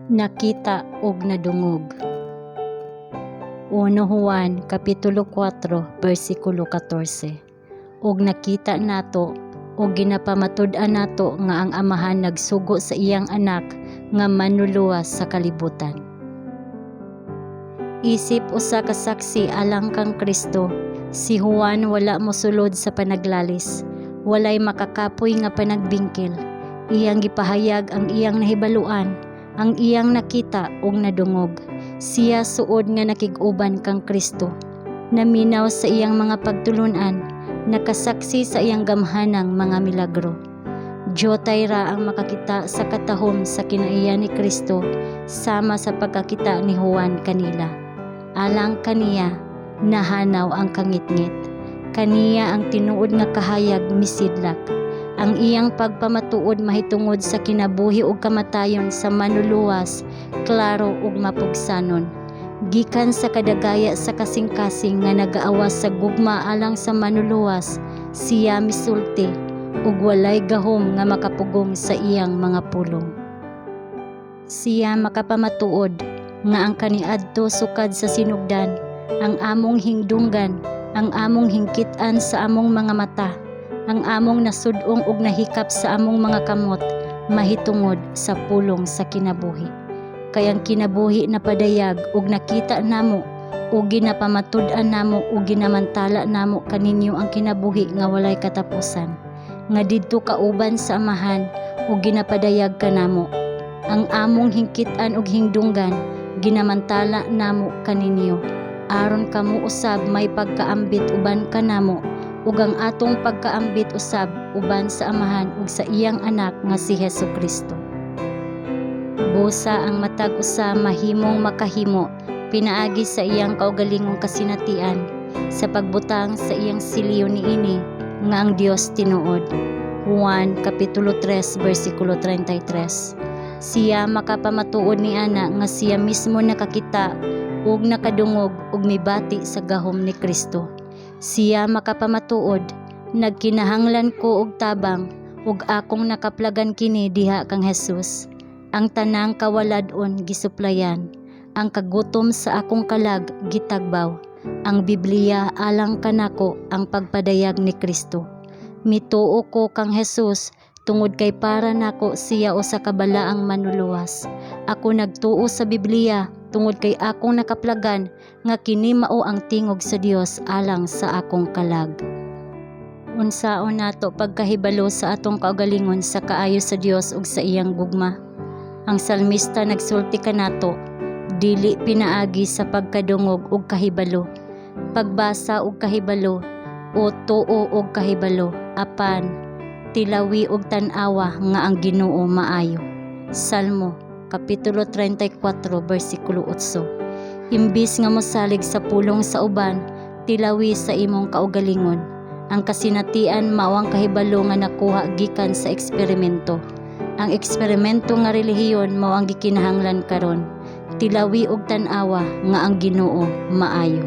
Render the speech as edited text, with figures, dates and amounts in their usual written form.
Nakita og nadungog. 1 Juan Kapitulo 4 versikulo 14. Og nakita nato og ginapamatud-an nato nga ang Amahan nagsugo sa iyang anak nga manluluwas sa kalibutan. Isip usa ka saksi alang kang Kristo, si Juan wala mosulod sa panaglalis, walay makakapoy nga panagbingkil. Iyang gipahayag ang iyang nahibaluan, ang iyang nakita og nadungog. Siya suod nga nakig-uban kang Kristo, naminaw sa iyang mga pagtulunan, nakasaksi sa iyang gamhanang mga milagro. Diyotay ra ang makakita sa katahom sa kinaiya ni Kristo sama sa pagkakita ni Juan kanila. Alang kaniya, nahanaw ang kangitngit. Kaniya ang tinuod nga kahayag misidlak. Ang iyang pagpamatuod mahitungod sa kinabuhi ug kamatayon sa manluluwas, klaro ug mapugsanon. Gikan sa kadagaya sa kasing-kasing nga nagaawas sa gugma alang sa manluluwas, siya misulti ug walay gahom nga makapugong sa iyang mga pulong. Siya makapamatuod nga ang kaniadto sukad sa sinugdan, ang among hingdunggan, ang among hingkit-an sa among mga mata, ang among nasud-ong ug nahikap sa among mga kamot, mahitungod sa pulong sa kinabuhi. Kay ang kinabuhi na padayag ug nakita namo ug ginapamatud-an namo ug ginamantala namo kaninyo ang kinabuhi nga walay katapusan, nga didto kauban sa Amahan ug ginapadayag kanamo. Ang among hingkit-an ug hingdunggan ginamantala namo kaninyo, aron kamo usab may pagkaambit uban kanamo, ug ang atong pagkaambit usab uban sa Amahan ug sa iyang anak nga si Hesukristo. Busa ang matag usa mahimong makahimo pinaagi sa iyang kaugalingong kasinatian sa pagbutang sa iyang siliyo niini nga ang Dios tinuod. Juan Kapitulo 3 versikulo 33. Siya makapamatuod ni ana nga siya mismo nakakita ug nakadungog ug mibati sa gahom ni Kristo. Siya makapamatuod, nagkinahanglan ko og tabang ug akong nakaplagan kini diha kang Hesus. Ang tanang kawalad-on gisuplayan, ang kagutom sa akong kalag gitagbaw. Ang Biblia alang kanako ang pagpadayag ni Kristo. Mituo ko kang Hesus tungod kay para nako siya usa ka balaang manluluwas. Ako nagtuo sa Biblia tungod kay akong nakaplagan nga kini mao ang tingog sa Dios alang sa akong kalag. Unsaon nato pagkahibalo sa atong kaugalingon sa kaayo sa Dios ug sa iyang gugma? Ang salmista nagsulti kanato, dili pinaagi sa pagkadungog ug kahibalo, pagbasa ug kahibalo, o tuo ug kahibalo, apan tilawi ug tan-awa nga ang Ginoo maayo. Salmo Kapitulo 34 versikulo 8. Imbis nga mosalig sa pulong sa uban, tilawi sa imong kaugalingon. Ang kasinatian mao ang kahibalo nga nakuha gikan sa eksperimento. Ang eksperimento nga relihiyon mao ang gikinahanglan karon. Tilawi ug tan-awa nga ang Ginoo maayo.